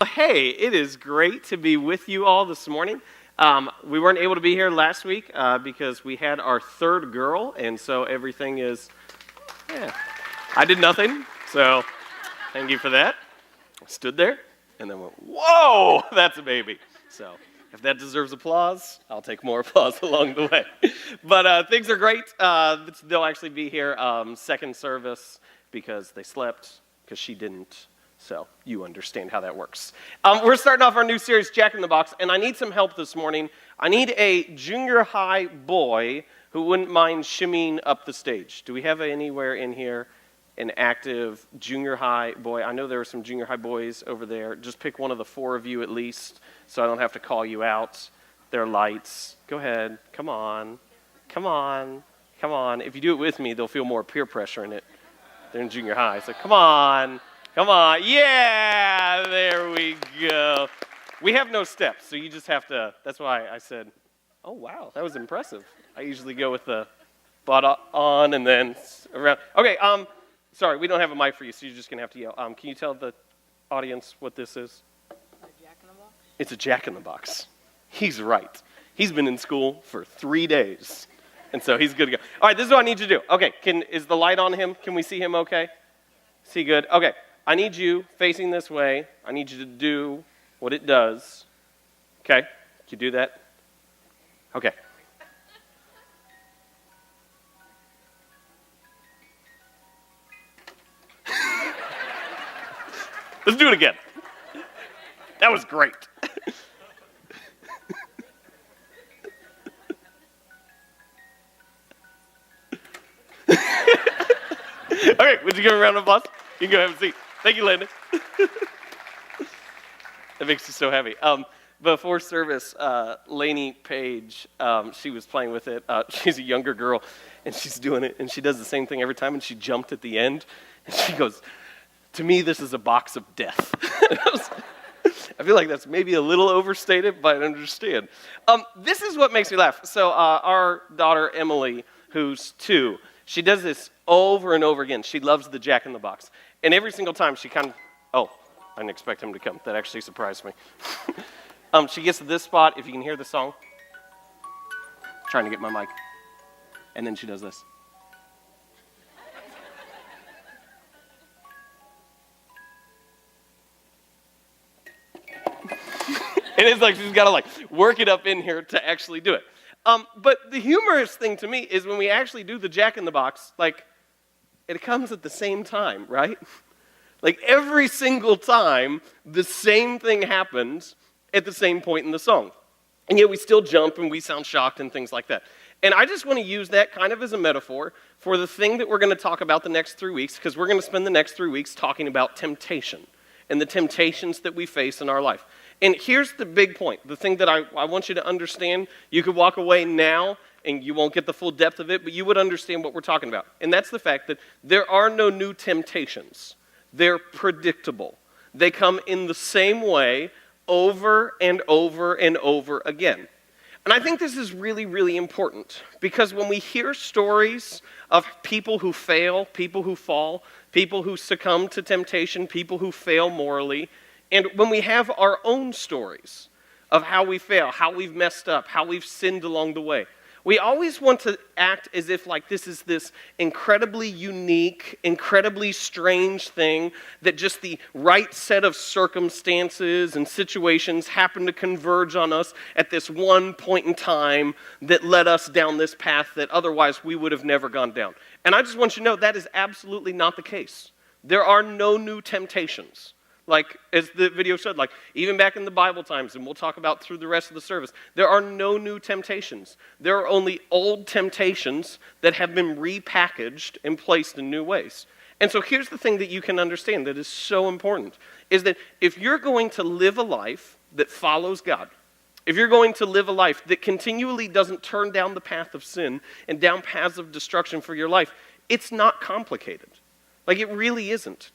Hey, it is great to be with you all this morning. We weren't able to be here last week because we had our third girl, and so everything is, I did nothing, so thank you for that. I stood there and then went, whoa, that's a baby. So if that deserves applause, I'll take more applause along the way. But things are great. They'll actually be here second service because they slept, because she didn't. So you understand how that works. We're starting off our new series, Jack in the Box, and I need some help this morning. I need a junior high boy who wouldn't mind shimmying up the stage. Do we have anywhere in here an active junior high boy? I know there are some junior high boys over there. Just pick one of the four of you at least so I don't have to call you out. There are lights. Go ahead. Come on. Come on. Come on. If you do it with me, they'll feel more peer pressure in it. They're in junior high. So come on. Come on. Yeah, there we go. We have no steps, so you just have to, that's why I said, oh, wow, that was impressive. I usually go with the butt on and then around. Okay, sorry, we don't have a mic for you, so you're just going to have to yell. Can you tell the audience what this is? A Jack in the Box? It's a Jack in the Box. He's right. He's been in school for 3 days, and so he's good to go. All right, this is what I need you to do. Okay, is the light on him? Can we see him okay? See good? Okay. I need you facing this way. I need you to do what it does. Okay? Can you do that? Okay. Let's do it again. That was great. Okay, would you give a round of applause? You can go have a seat. Thank you, Landon. That makes you so happy. Before service, Lainey Page, she was playing with it. She's a younger girl, and she's doing it, and she does the same thing every time, and she jumped at the end, and she goes, to me, this is a box of death. I feel like that's maybe a little overstated, but I understand. This is what makes me laugh. So our daughter, Emily, who's 2, she does this over and over again. She loves the Jack in the Box. And every single time she kind of, oh, I didn't expect him to come. That actually surprised me. She gets to this spot, if you can hear the song. Trying to get my mic. And then she does this. And it's like she's got to work it up in here to actually do it. But the humorous thing to me is when we actually do the Jack in the Box, it comes at the same time, right? Every single time, the same thing happens at the same point in the song. And yet we still jump and we sound shocked and things like that. And I just want to use that kind of as a metaphor for the thing that we're going to talk about the next 3 weeks, because we're going to spend the next 3 weeks talking about temptation and the temptations that we face in our life. And here's the big point, the thing that I want you to understand. You could walk away now and you won't get the full depth of it, but you would understand what we're talking about. And that's the fact that there are no new temptations. They're predictable. They come in the same way over and over and over again. And I think this is really, really important because when we hear stories of people who fail, people who fall, people who succumb to temptation, people who fail morally, and when we have our own stories of how we fail, how we've messed up, how we've sinned along the way, we always want to act as if this is this incredibly unique, incredibly strange thing that just the right set of circumstances and situations happen to converge on us at this one point in time that led us down this path that otherwise we would have never gone down. And I just want you to know that is absolutely not the case. There are no new temptations. As the video showed, even back in the Bible times, and we'll talk about through the rest of the service, there are no new temptations. There are only old temptations that have been repackaged and placed in new ways. And so here's the thing that you can understand that is so important, is that if you're going to live a life that follows God, if you're going to live a life that continually doesn't turn down the path of sin and down paths of destruction for your life, it's not complicated. It really isn't.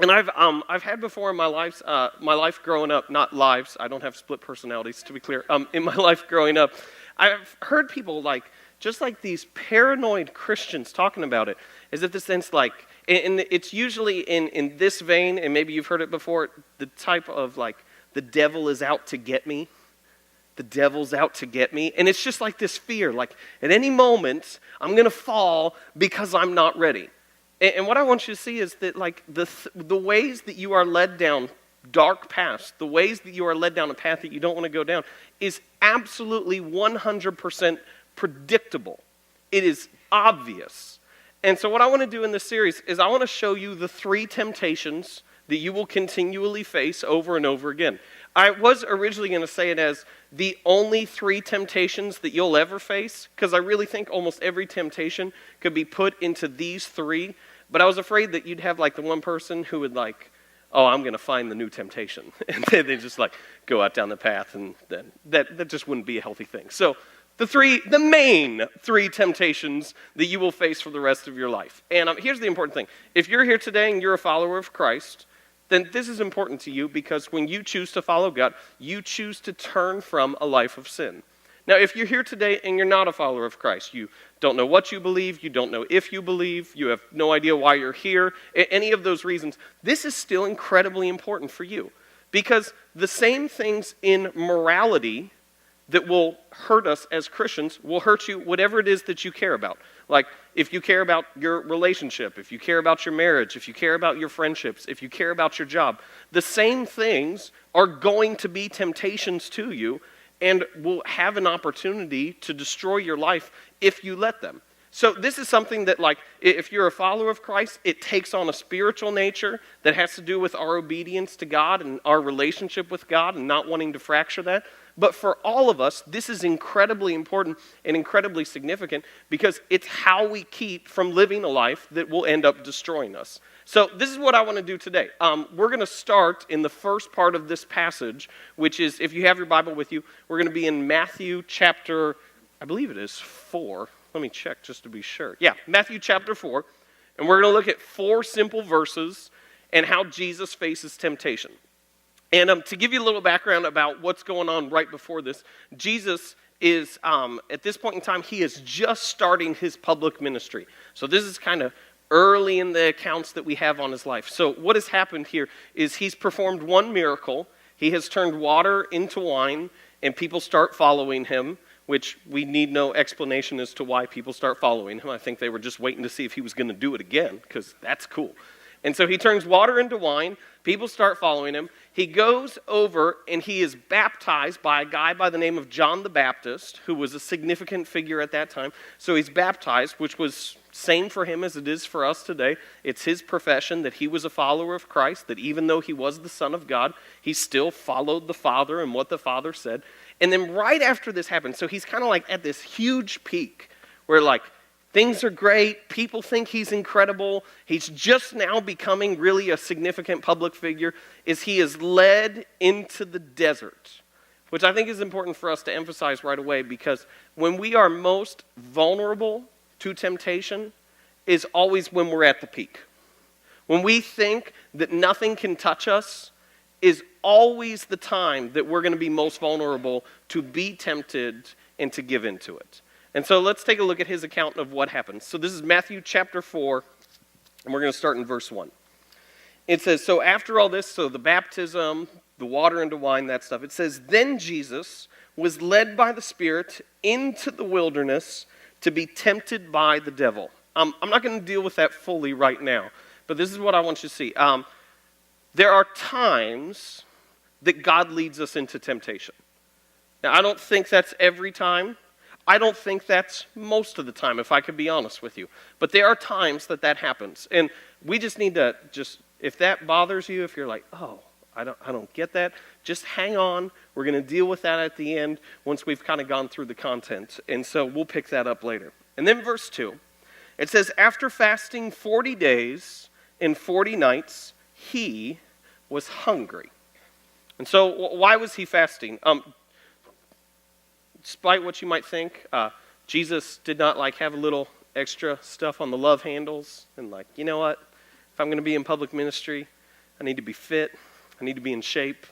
And I've had before in my life growing up, not lives, I don't have split personalities to be clear. In my life growing up, I've heard people just these paranoid Christians talking about it, as if the sense And it's usually in this vein, and maybe you've heard it before, the type of like, the devil is out to get me. The devil's out to get me. And it's just like this fear, like at any moment, I'm going to fall because I'm not ready. And what I want you to see is that like the ways that you are led down dark paths, the ways that you are led down a path that you don't want to go down is absolutely 100% predictable. It is obvious. And so what I want to do in this series is I want to show you the 3 temptations that you will continually face over and over again. I was originally going to say it as the only 3 temptations that you'll ever face, because I really think almost every temptation could be put into these 3, but I was afraid that you'd have like the one person who would like, oh, I'm going to find the new temptation, and they just like go out down the path, and then that just wouldn't be a healthy thing. So the main 3 temptations that you will face for the rest of your life. And here's the important thing. If you're here today and you're a follower of Christ, then this is important to you because when you choose to follow God, you choose to turn from a life of sin. Now, if you're here today and you're not a follower of Christ, you don't know what you believe, you don't know if you believe, you have no idea why you're here, any of those reasons, this is still incredibly important for you. Because the same things in morality that will hurt us as Christians will hurt you whatever it is that you care about. Like, if you care about your relationship, if you care about your marriage, if you care about your friendships, if you care about your job, the same things are going to be temptations to you and will have an opportunity to destroy your life if you let them. So this is something that, like, if you're a follower of Christ, it takes on a spiritual nature that has to do with our obedience to God and our relationship with God and not wanting to fracture that. But for all of us, this is incredibly important and incredibly significant because it's how we keep from living a life that will end up destroying us. So this is what I want to do today. We're going to start in the first part of this passage, which is, if you have your Bible with you, we're going to be in Matthew chapter, I believe it is 4. Let me check just to be sure. Yeah, Matthew chapter 4. And we're going to look at 4 simple verses and how Jesus faces temptation. And to give you a little background about what's going on right before this, Jesus is, at this point in time, he is just starting his public ministry. So this is kind of early in the accounts that we have on his life. So what has happened here is he's performed one miracle. He has turned water into wine, and people start following him, which we need no explanation as to why people start following him. I think they were just waiting to see if he was going to do it again, because that's cool. And so he turns water into wine. People start following him. He goes over and he is baptized by a guy by the name of John the Baptist, who was a significant figure at that time. So he's baptized, which was same for him as it is for us today. It's his profession that he was a follower of Christ, that even though he was the Son of God, he still followed the Father and what the Father said. And then right after this happens, so he's kind of like at this huge peak where like, things are great. People think he's incredible. He's just now becoming really a significant public figure. He is led into the desert, which I think is important for us to emphasize right away because when we are most vulnerable to temptation is always when we're at the peak. When we think that nothing can touch us is always the time that we're going to be most vulnerable to be tempted and to give into it. And so let's take a look at his account of what happens. So this is Matthew chapter 4, and we're going to start in verse 1. It says, so after all this, so the baptism, the water into wine, that stuff, it says, then Jesus was led by the Spirit into the wilderness to be tempted by the devil. I'm not going to deal with that fully right now, but this is what I want you to see. There are times that God leads us into temptation. Now, I don't think that's every time. I don't think that's most of the time, if I could be honest with you. But there are times that happens. And we just need to if that bothers you, if you're like, oh, I don't get that, just hang on. We're going to deal with that at the end once we've kind of gone through the content. And so we'll pick that up later. And then verse 2, it says, after fasting 40 days and 40 nights, he was hungry. And so why was he fasting? Despite what you might think, Jesus did not have a little extra stuff on the love handles and you know what? If I'm going to be in public ministry, I need to be fit. I need to be in shape.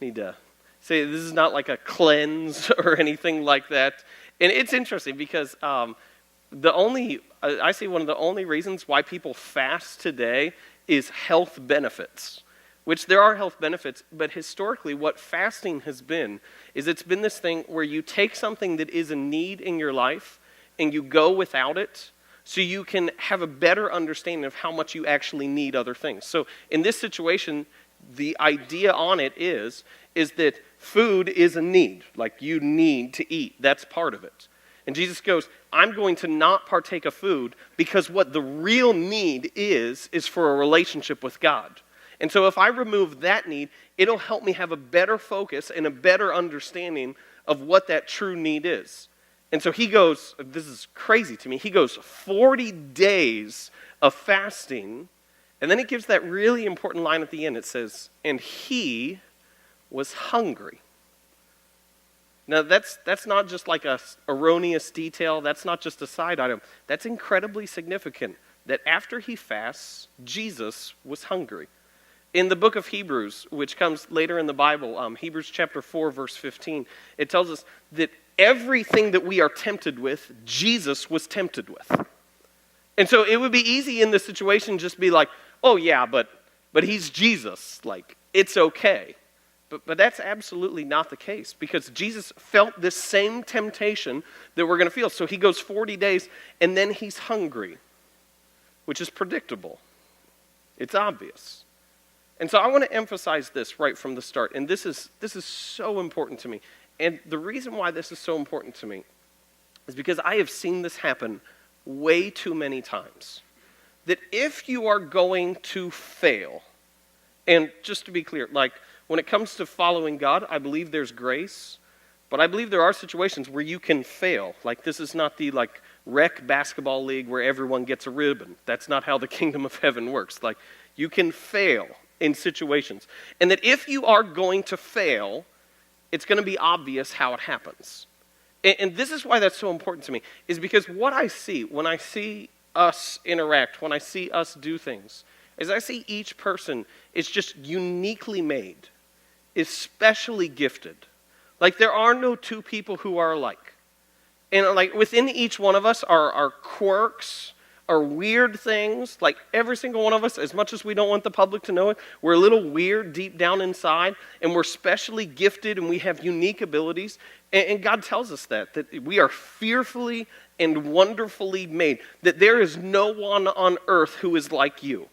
I need to say this is not like a cleanse or anything like that. And it's interesting because the only I see one of the only reasons why people fast today is health benefits, which there are health benefits, but historically what fasting has been is it's been this thing where you take something that is a need in your life and you go without it so you can have a better understanding of how much you actually need other things. So in this situation, the idea on it is that food is a need, like you need to eat. That's part of it. And Jesus goes, I'm going to not partake of food because what the real need is for a relationship with God. And so if I remove that need, it'll help me have a better focus and a better understanding of what that true need is. And so he goes, this is crazy to me, he goes 40 days of fasting, and then he gives that really important line at the end. It says, and he was hungry. Now that's not just like a erroneous detail, that's not just a side item. That's incredibly significant, that after he fasts, Jesus was hungry. In the book of Hebrews, which comes later in the Bible, Hebrews chapter 4, verse 15, it tells us that everything that we are tempted with, Jesus was tempted with. And so it would be easy in this situation just be like, oh yeah, but he's Jesus, like, it's okay. But that's absolutely not the case, because Jesus felt this same temptation that we're going to feel. So he goes 40 days, and then he's hungry, which is predictable. It's obvious. And so I want to emphasize this right from the start, and this is so important to me. And the reason why this is so important to me is because I have seen this happen way too many times. That if you are going to fail, and just to be clear, like when it comes to following God, I believe there's grace, but I believe there are situations where you can fail. Like this is not the like rec basketball league where everyone gets a ribbon. That's not how the kingdom of heaven works. Like you can fail in situations. And that if you are going to fail, it's going to be obvious how it happens. And this is why that's so important to me, is because what I see when I see us interact, when I see us do things, is I see each person is just uniquely made, is specially gifted. Like there are no two people who are alike. And like within each one of us are quirks, are weird things. Like every single one of us, as much as we don't want the public to know it, we're a little weird deep down inside, and we're specially gifted, and we have unique abilities. And God tells us that we are fearfully and wonderfully made, that there is no one on earth who is like you.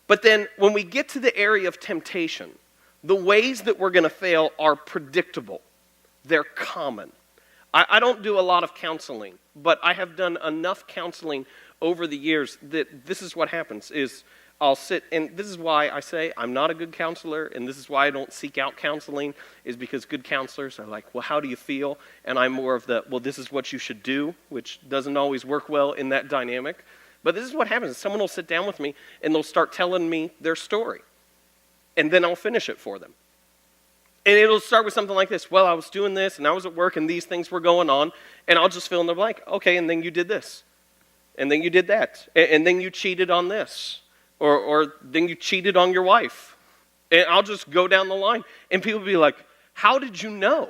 But then when we get to the area of temptation, the ways that we're going to fail are predictable. They're common. I don't do a lot of counseling, but I have done enough counseling over the years that this is what happens, is I'll sit, and this is why I say I'm not a good counselor, and this is why I don't seek out counseling, is because good counselors are like, well, how do you feel? And I'm more of the, well, this is what you should do, which doesn't always work well in that dynamic. But this is what happens. Someone will sit down with me, and they'll start telling me their story. And then I'll finish it for them. And it'll start with something like this. Well, I was doing this, and I was at work, and these things were going on, and I'll just fill in the blank. Okay, and then you did this. And then you did that. And then you cheated on this. Or then you cheated on your wife. And I'll just go down the line. And people will be like, how did you know?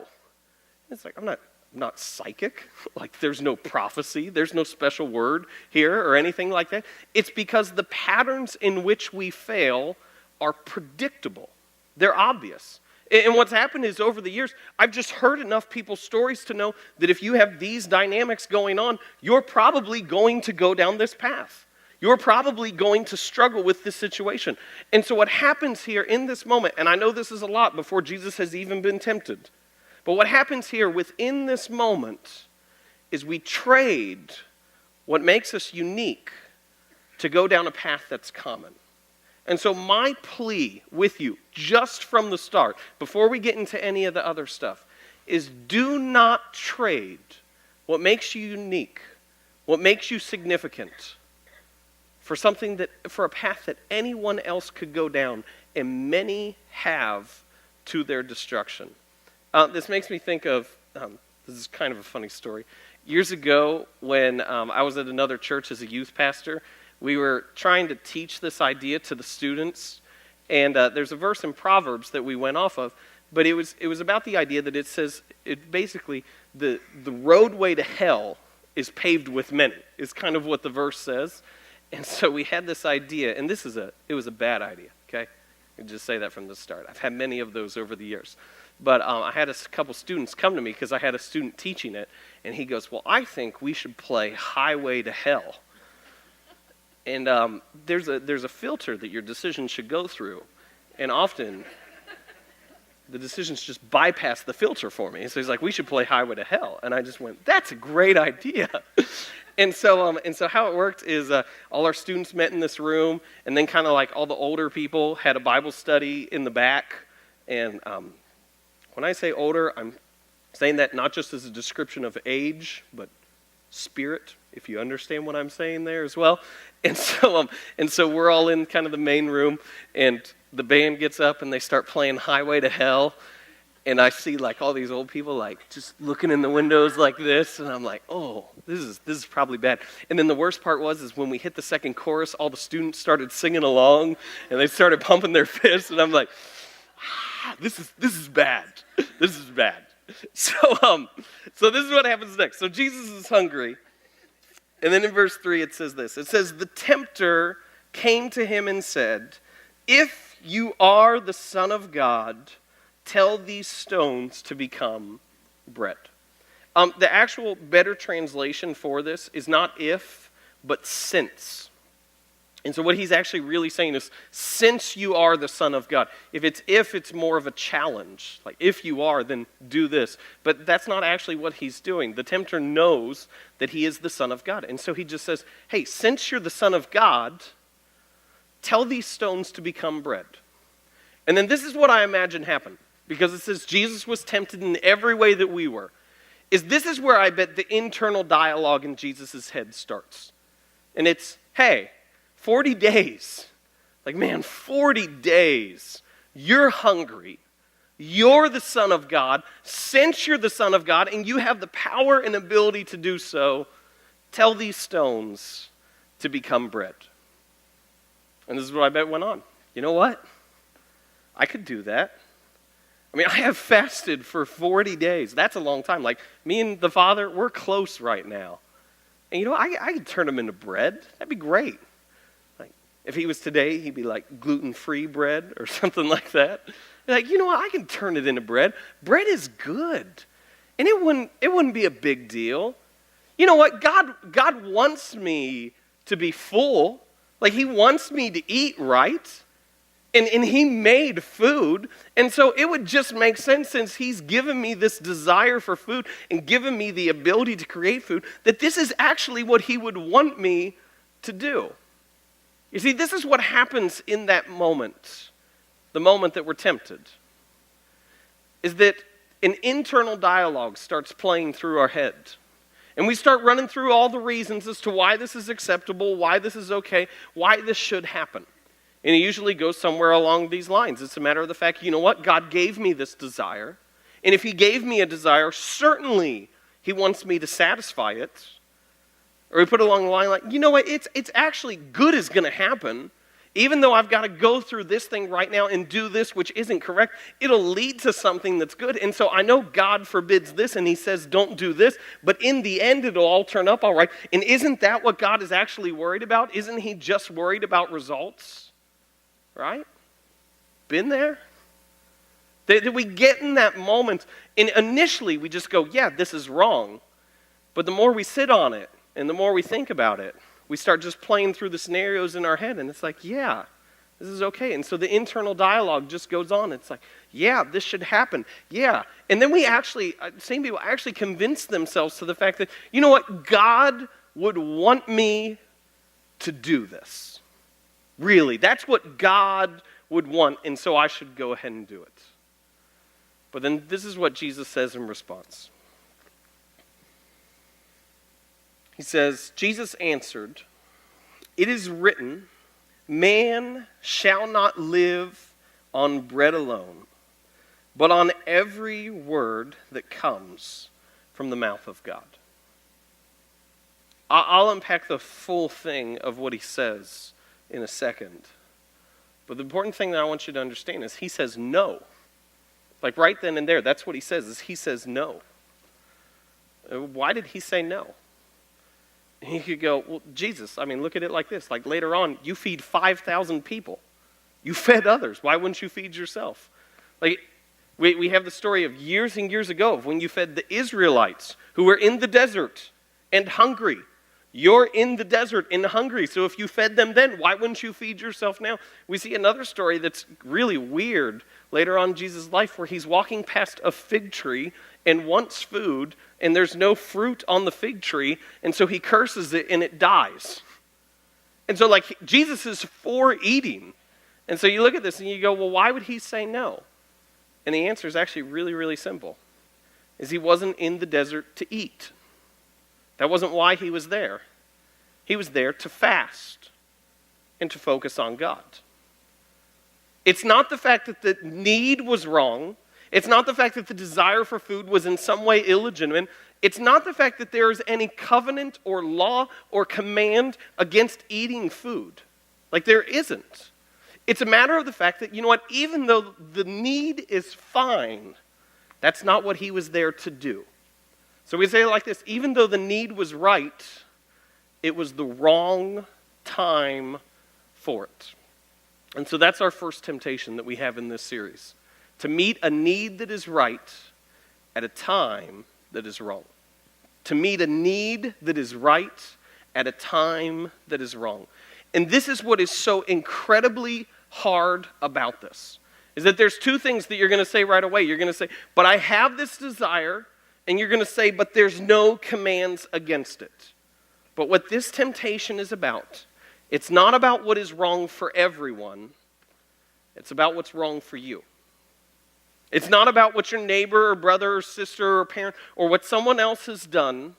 It's like, I'm not psychic. Like, there's no prophecy. There's no special word here or anything like that. It's because the patterns in which we fail are predictable. They're obvious. And what's happened is over the years, I've just heard enough people's stories to know that if you have these dynamics going on, you're probably going to go down this path. You're probably going to struggle with this situation. And so what happens here in this moment, and I know this is a lot before Jesus has even been tempted, but what happens here within this moment is we trade what makes us unique to go down a path that's common. And so my plea with you, just from the start, before we get into any of the other stuff, is do not trade what makes you unique, what makes you significant, for a path that anyone else could go down, and many have to their destruction. This makes me think of, this is kind of a funny story. Years ago, when I was at another church as a youth pastor, we were trying to teach this idea to the students, and there's a verse in Proverbs that we went off of, but it was about the idea that it says, basically, the roadway to hell is paved with many, is kind of what the verse says. And so we had this idea, and it was a bad idea, okay? I just say that from the start. I've had many of those over the years. But I had a couple students come to me because I had a student teaching it, and he goes, well, I think we should play Highway to Hell. And there's a filter that your decision should go through, and often the decisions just bypass the filter for me. So he's like, we should play Highway to Hell. And I just went, that's a great idea. And so how it worked is all our students met in this room, and then kind of like all the older people had a Bible study in the back. And when I say older, I'm saying that not just as a description of age, but spirit, if you understand what I'm saying there as well. And so we're all in kind of the main room, and the band gets up and they start playing Highway to Hell. And I see like all these old people like just looking in the windows like this, and I'm like, oh, this is probably bad. And then the worst part was when we hit the second chorus, all the students started singing along, and they started pumping their fists, and I'm like, this is bad. This is bad. So this is what happens next. So Jesus is hungry, and then in verse 3 it says this. It says, the tempter came to him and said, if you are the Son of God, tell these stones to become bread. The actual better translation for this is not if, but since. And so what he's actually really saying is, since you are the Son of God. If, it's more of a challenge. Like, if you are, then do this. But that's not actually what he's doing. The tempter knows that he is the Son of God. And so he just says, hey, since you're the Son of God, tell these stones to become bread. And then this is what I imagine happened. Because it says Jesus was tempted in every way that we were. This is where I bet the internal dialogue in Jesus' head starts. And it's, hey, 40 days. Like, man, 40 days. You're hungry. You're the Son of God. Since you're the Son of God and you have the power and ability to do so, tell these stones to become bread. And this is what I bet went on. You know what? I could do that. I mean, I have fasted for 40 days. That's a long time. Like, me and the Father, we're close right now. And you know, I could turn them into bread. That'd be great. Like, if he was today, he'd be like gluten-free bread or something like that. Like, you know what? I can turn it into bread. Bread is good. And it wouldn't be a big deal. You know what? God wants me to be full. Like, he wants me to eat right. And he made food, and so it would just make sense, since he's given me this desire for food and given me the ability to create food, that this is actually what he would want me to do. You see, this is what happens in that moment, the moment that we're tempted, is that an internal dialogue starts playing through our head. And we start running through all the reasons as to why this is acceptable, why this is okay, why this should happen. And it usually goes somewhere along these lines. It's a matter of the fact, you know what? God gave me this desire. And if he gave me a desire, certainly he wants me to satisfy it. Or we put it along the line like, you know what? It's actually good is going to happen. Even though I've got to go through this thing right now and do this, which isn't correct, it'll lead to something that's good. And so I know God forbids this and he says don't do this, but in the end it'll all turn up all right. And isn't that what God is actually worried about? Isn't he just worried about results? Right? Been there? That we get in that moment, and initially we just go, yeah, this is wrong. But the more we sit on it, and the more we think about it, we start just playing through the scenarios in our head, and it's like, yeah, this is okay. And so the internal dialogue just goes on. It's like, yeah, this should happen. Yeah. And then same people actually convince themselves to the fact that, you know what, God would want me to do this. Really, that's what God would want, and so I should go ahead and do it. But then this is what Jesus says in response. He says, Jesus answered, "It is written, man shall not live on bread alone, but on every word that comes from the mouth of God." I'll unpack the full thing of what he says in a second. But the important thing that I want you to understand is he says no. Like right then and there, that's what he says, is he says no. Why did he say no? And you could go, well, Jesus, I mean, look at it like this. Like later on, you feed 5,000 people. You fed others. Why wouldn't you feed yourself? Like, we have the story of years and years ago of when you fed the Israelites who were in the desert and hungry. You're in the desert and hungry, so if you fed them then, why wouldn't you feed yourself now? We see another story that's really weird later on in Jesus' life where he's walking past a fig tree and wants food, and there's no fruit on the fig tree, and so he curses it and it dies. And so like Jesus is for eating. And so you look at this and you go, well, why would he say no? And the answer is actually really, really simple. Is he wasn't in the desert to eat. That wasn't why he was there. He was there to fast and to focus on God. It's not the fact that the need was wrong. It's not the fact that the desire for food was in some way illegitimate. It's not the fact that there is any covenant or law or command against eating food. Like there isn't. It's a matter of the fact that, you know what, even though the need is fine, that's not what he was there to do. So we say it like this, even though the need was right, it was the wrong time for it. And so that's our first temptation that we have in this series. To meet a need that is right at a time that is wrong. To meet a need that is right at a time that is wrong. And this is what is so incredibly hard about this. Is that there's two things that you're going to say right away. You're going to say, but I have this desire. And you're going to say, but there's no commands against it. But what this temptation is about, it's not about what is wrong for everyone. It's about what's wrong for you. It's not about what your neighbor or brother or sister or parent or what someone else has done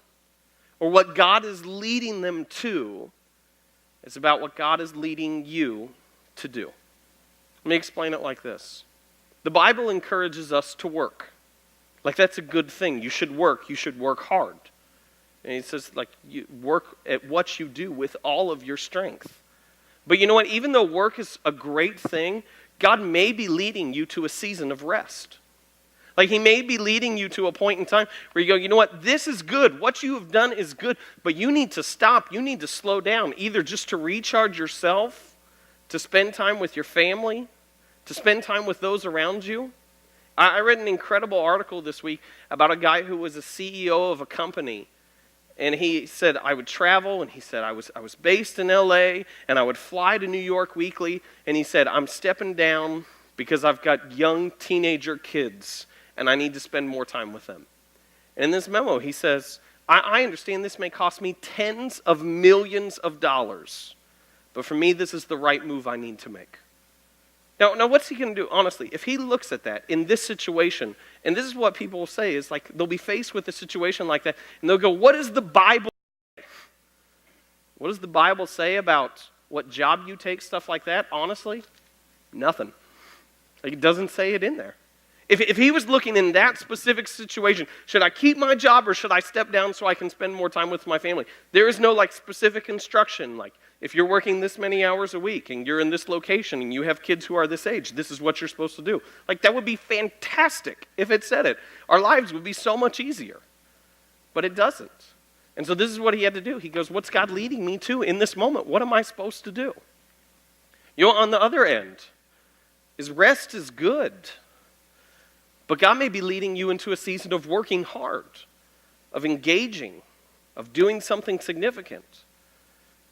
or what God is leading them to. It's about what God is leading you to do. Let me explain it like this. The Bible encourages us to work. Like that's a good thing. You should work hard. And he says like you work at what you do with all of your strength. But you know what? Even though work is a great thing, God may be leading you to a season of rest. Like he may be leading you to a point in time where you go, you know what? This is good. What you have done is good, but you need to stop. You need to slow down, either just to recharge yourself, to spend time with your family, to spend time with those around you. I read an incredible article this week about a guy who was a CEO of a company. And he said, I would travel, and he said, I was based in LA, and I would fly to New York weekly. And he said, I'm stepping down because I've got young teenager kids, and I need to spend more time with them. And in this memo, he says, I understand this may cost me tens of millions of dollars, but for me, this is the right move I need to make. Now, what's he going to do, honestly? If he looks at that in this situation, and this is what people will say, is like they'll be faced with a situation like that, and they'll go, what does the Bible say? What does the Bible say about what job you take, stuff like that? Honestly, nothing. Like, it doesn't say it in there. If he was looking in that specific situation, should I keep my job or should I step down so I can spend more time with my family? There is no like specific instruction, like if you're working this many hours a week and you're in this location and you have kids who are this age, this is what you're supposed to do. Like that would be fantastic if it said it. Our lives would be so much easier. But it doesn't. And so this is what he had to do. He goes, what's God leading me to in this moment? What am I supposed to do? You know, on the other end, is rest is good. But God may be leading you into a season of working hard, of engaging, of doing something significant.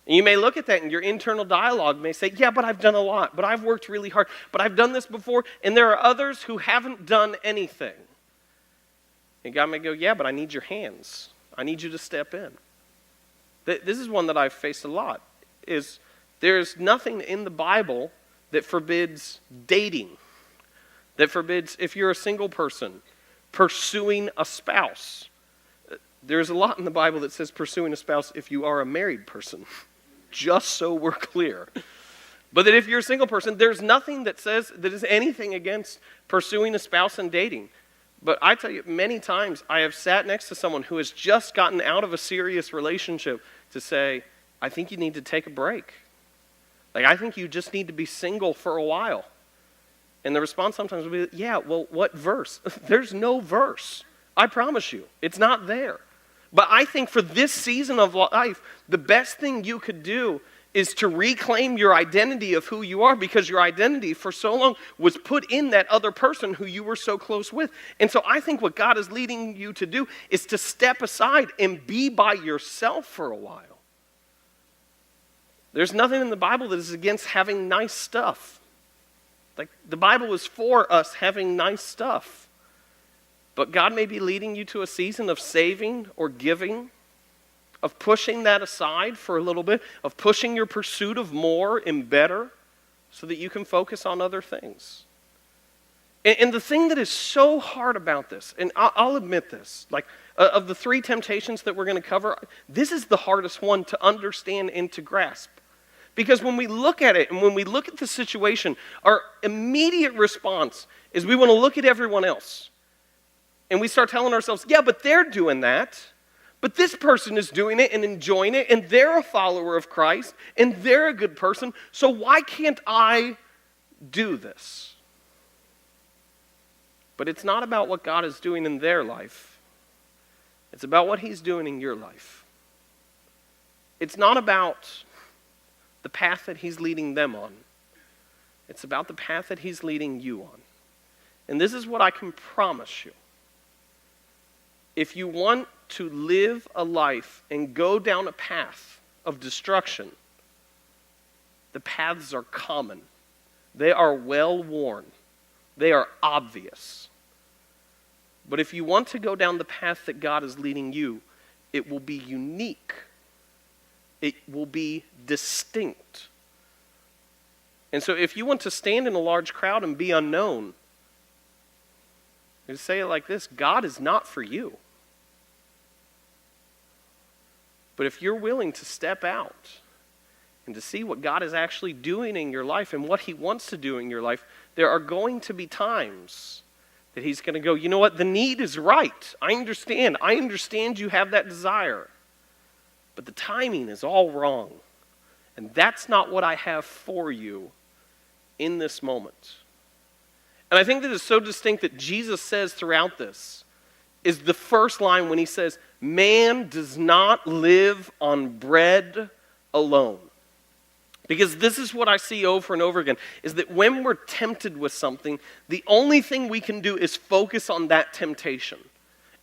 And you may look at that and your internal dialogue may say, yeah, but I've done a lot, but I've worked really hard, but I've done this before, and there are others who haven't done anything. And God may go, yeah, but I need your hands. I need you to step in. This is one that I've faced a lot, is there's nothing in the Bible that forbids dating. That forbids, if you're a single person, pursuing a spouse. There's a lot in the Bible that says pursuing a spouse if you are a married person, just so we're clear. But that if you're a single person, there's nothing that says that is anything against pursuing a spouse and dating. But I tell you, many times I have sat next to someone who has just gotten out of a serious relationship to say, I think you need to take a break. Like, I think you just need to be single for a while. And the response sometimes will be, yeah, well, what verse? There's no verse. I promise you, it's not there. But I think for this season of life, the best thing you could do is to reclaim your identity of who you are, because your identity for so long was put in that other person who you were so close with. And so I think what God is leading you to do is to step aside and be by yourself for a while. There's nothing in the Bible that is against having nice stuff. Like, the Bible is for us having nice stuff. But God may be leading you to a season of saving or giving, of pushing that aside for a little bit, of pushing your pursuit of more and better so that you can focus on other things. And the thing that is so hard about this, and I'll admit this, like, of the 3 temptations that we're going to cover, this is the hardest one to understand and to grasp. Because when we look at it and when we look at the situation, our immediate response is we want to look at everyone else. And we start telling ourselves, yeah, but they're doing that. But this person is doing it and enjoying it, and they're a follower of Christ, and they're a good person, so why can't I do this? But it's not about what God is doing in their life. It's about what He's doing in your life. It's not about the path that He's leading them on. It's about the path that He's leading you on. And this is what I can promise you. If you want to live a life and go down a path of destruction, the paths are common. They are well worn. They are obvious. But if you want to go down the path that God is leading you, it will be unique. It will be distinct. And so if you want to stand in a large crowd and be unknown, you say it like this: God is not for you. But if you're willing to step out and to see what God is actually doing in your life and what He wants to do in your life, there are going to be times that He's going to go, you know what, the need is right. I understand you have that desire. But the timing is all wrong. And that's not what I have for you in this moment. And I think that is so distinct that Jesus says throughout this is the first line when He says, man does not live on bread alone. Because this is what I see over and over again, is that when we're tempted with something, the only thing we can do is focus on that temptation.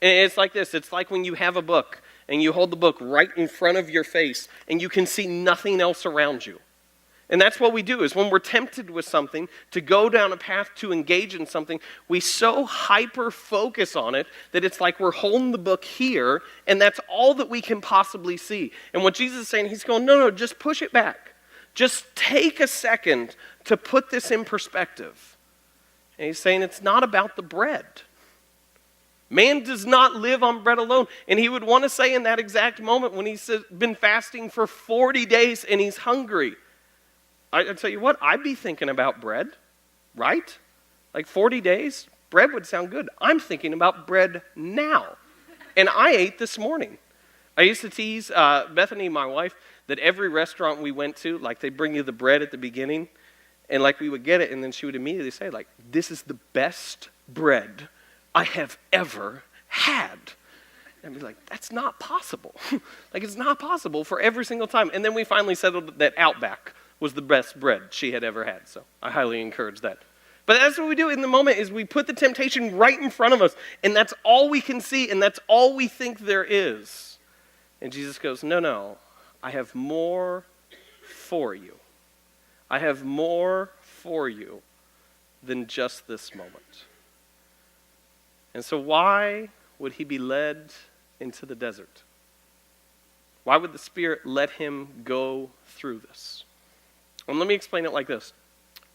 And it's like this. It's like when you have a book and you hold the book right in front of your face and you can see nothing else around you. And that's what we do, is when we're tempted with something, to go down a path to engage in something, we so hyper-focus on it that it's like we're holding the book here, and that's all that we can possibly see. And what Jesus is saying, He's going, no, just push it back. Just take a second to put this in perspective. And He's saying it's not about the bread. Man does not live on bread alone. And He would want to say in that exact moment when He's been fasting for 40 days and He's hungry, I tell you what, I'd be thinking about bread, right? Like 40 days, bread would sound good. I'm thinking about bread now. And I ate this morning. I used to tease Bethany, my wife, that every restaurant we went to, like, they bring you the bread at the beginning, and like we would get it, and then she would immediately say, like, this is the best bread I have ever had. And I'd be like, that's not possible. Like, it's not possible for every single time. And then we finally settled that Outback was the best bread she had ever had. So I highly encourage that. But that's what we do in the moment, is we put the temptation right in front of us, and that's all we can see, and that's all we think there is. And Jesus goes, no, I have more for you. I have more for you than just this moment. And so why would He be led into the desert? Why would the Spirit let Him go through this? And let me explain it like this.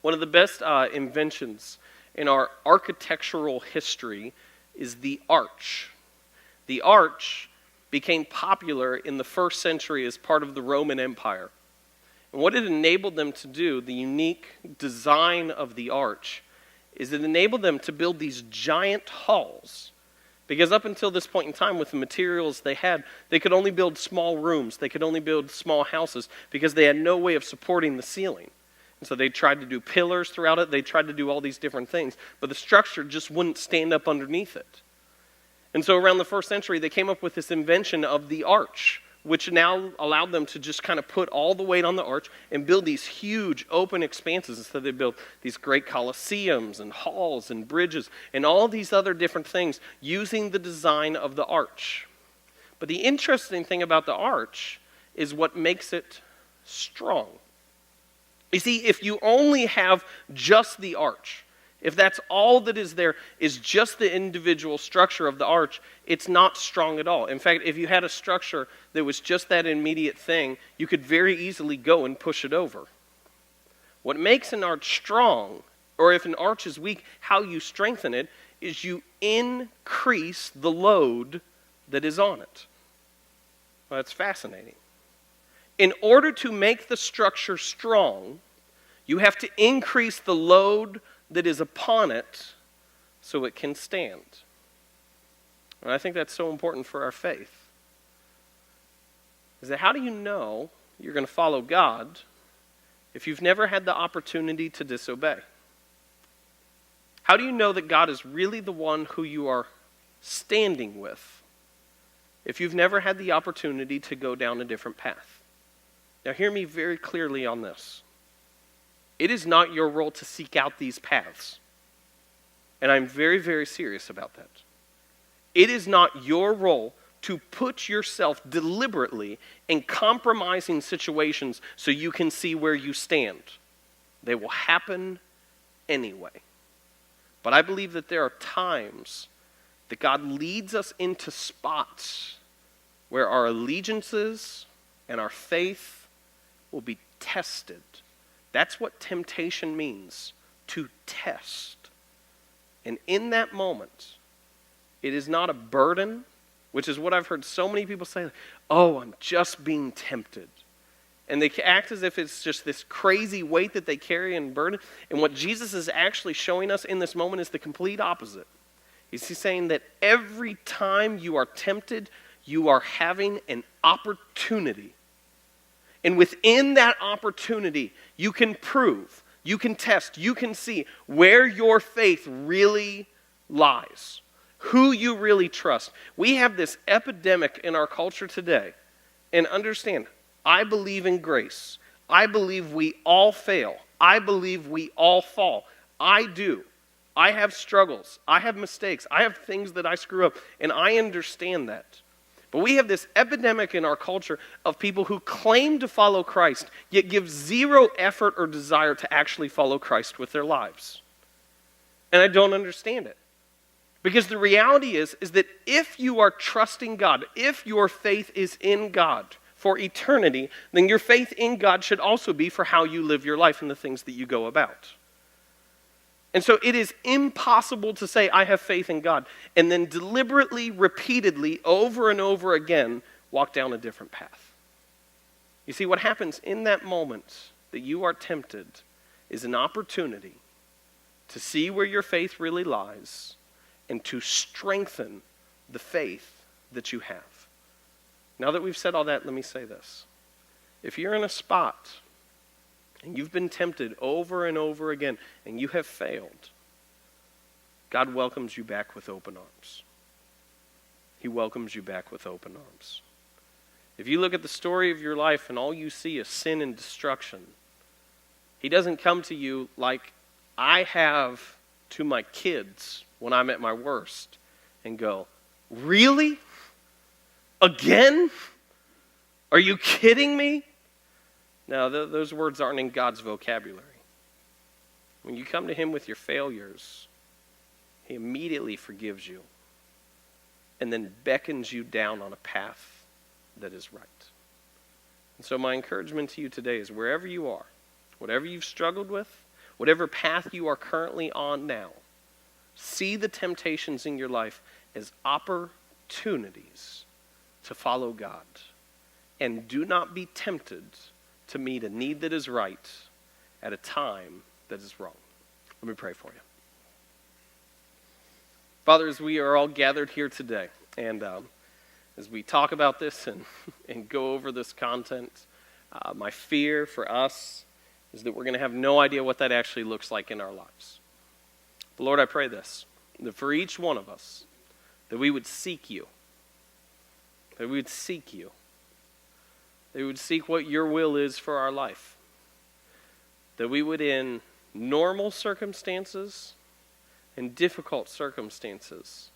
One of the best inventions in our architectural history is the arch. The arch became popular in the first century as part of the Roman Empire. And what it enabled them to do, the unique design of the arch, is it enabled them to build these giant halls. Because up until this point in time, with the materials they had, they could only build small rooms. They could only build small houses because they had no way of supporting the ceiling. And so they tried to do pillars throughout it. They tried to do all these different things. But the structure just wouldn't stand up underneath it. And so around the first century, they came up with this invention of the arch, which now allowed them to just kind of put all the weight on the arch and build these huge open expanses. And so they built these great coliseums and halls and bridges and all these other different things using the design of the arch. But the interesting thing about the arch is what makes it strong. You see, if you only have just the arch, if that's all that is there, is just the individual structure of the arch, it's not strong at all. In fact, if you had a structure that was just that immediate thing, you could very easily go and push it over. What makes an arch strong, or if an arch is weak, how you strengthen it, is you increase the load that is on it. Well, that's fascinating. In order to make the structure strong, you have to increase the load that is upon it so it can stand. And I think that's so important for our faith. Is that how do you know you're going to follow God if you've never had the opportunity to disobey? How do you know that God is really the one who you are standing with if you've never had the opportunity to go down a different path? Now hear me very clearly on this. It is not your role to seek out these paths. And I'm very, very serious about that. It is not your role to put yourself deliberately in compromising situations so you can see where you stand. They will happen anyway. But I believe that there are times that God leads us into spots where our allegiances and our faith will be tested. That's what temptation means, to test. And in that moment, it is not a burden, which is what I've heard so many people say, oh, I'm just being tempted. And they act as if it's just this crazy weight that they carry and burden. And what Jesus is actually showing us in this moment is the complete opposite. He's saying that every time you are tempted, you are having an opportunity. And within that opportunity, you can prove, you can test, you can see where your faith really lies, who you really trust. We have this epidemic in our culture today. And understand, I believe in grace. I believe we all fail. I believe we all fall. I do. I have struggles. I have mistakes. I have things that I screw up. And I understand that. But we have this epidemic in our culture of people who claim to follow Christ, yet give zero effort or desire to actually follow Christ with their lives. And I don't understand it. Because the reality is that if you are trusting God, if your faith is in God for eternity, then your faith in God should also be for how you live your life and the things that you go about. And so it is impossible to say, I have faith in God, and then deliberately, repeatedly, over and over again, walk down a different path. You see, what happens in that moment that you are tempted is an opportunity to see where your faith really lies and to strengthen the faith that you have. Now that we've said all that, let me say this. If you're in a spot and you've been tempted over and over again, and you have failed, God welcomes you back with open arms. He welcomes you back with open arms. If you look at the story of your life and all you see is sin and destruction, He doesn't come to you like I have to my kids when I'm at my worst and go, really? Again? Are you kidding me? Now, those words aren't in God's vocabulary. When you come to Him with your failures, He immediately forgives you and then beckons you down on a path that is right. And so my encouragement to you today is wherever you are, whatever you've struggled with, whatever path you are currently on now, see the temptations in your life as opportunities to follow God. And do not be tempted to meet a need that is right at a time that is wrong. Let me pray for you. Father, as we are all gathered here today, and as we talk about this and go over this content, my fear for us is that we're going to have no idea what that actually looks like in our lives. But Lord, I pray this, that for each one of us, that we would seek you, that we would seek you, that we would seek what your will is for our life, that we would, in normal circumstances and difficult circumstances,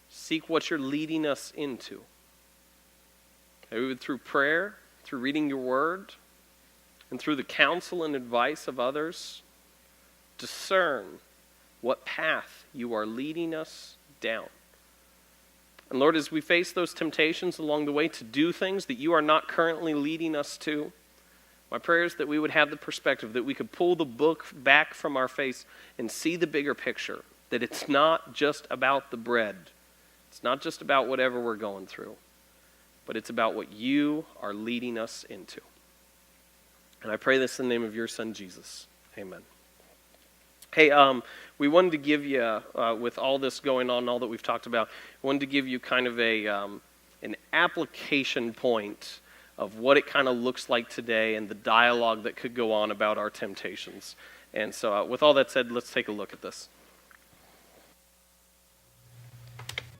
seek what you're leading us into. That we would, through prayer, through reading your word, and through the counsel and advice of others, discern what path you are leading us down. And Lord, as we face those temptations along the way to do things that you are not currently leading us to, my prayer is that we would have the perspective, that we could pull the book back from our face and see the bigger picture, that it's not just about the bread. It's not just about whatever we're going through, but it's about what you are leading us into. And I pray this in the name of your Son, Jesus. Amen. Hey, we wanted to give you, with all this going on, all that we've talked about, we wanted to give you kind of an application point of what it kind of looks like today and the dialogue that could go on about our temptations. And so with all that said, let's take a look at this.